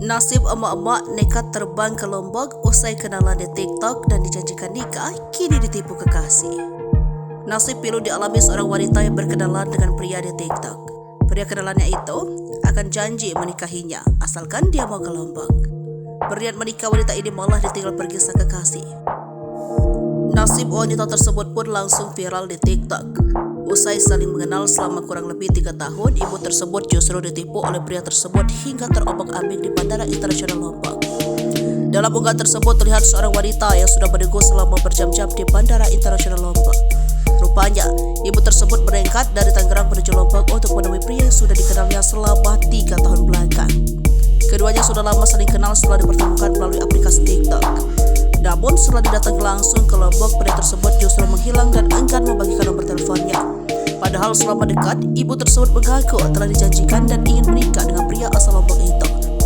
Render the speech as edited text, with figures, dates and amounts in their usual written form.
Nasib emak-emak nekat terbang ke Lombok usai kenalan di TikTok dan dijanjikan nikah, kini ditipu kekasih. Nasib pilu dialami seorang wanita yang berkenalan dengan pria di TikTok. Pria kenalannya itu akan janji menikahinya asalkan dia mau ke Lombok. Berniat menikah, wanita ini malah ditinggal pergi sang kekasih. Nasib wanita tersebut pun langsung viral di TikTok. Usai saling mengenal selama kurang lebih 3 tahun, ibu tersebut justru ditipu oleh pria tersebut hingga terombang-ambing di Bandara Internasional Lombok. Dalam unggahan tersebut terlihat seorang wanita yang sudah menunggu selama berjam-jam di Bandara Internasional Lombok. Rupanya, ibu tersebut berangkat dari Tangerang menuju Lombok untuk menemui pria yang sudah dikenalnya selama 3 tahun belakang. Keduanya sudah lama saling kenal setelah dipertemukan melalui aplikasi TikTok. Namun setelah didatangi langsung ke Lombok, pria tersebut justru menghilang dan enggan membagikan nomor teleponnya. Padahal selama dekat, ibu tersebut mengaku telah dijanjikan dan ingin menikah dengan pria asal Lombok itu.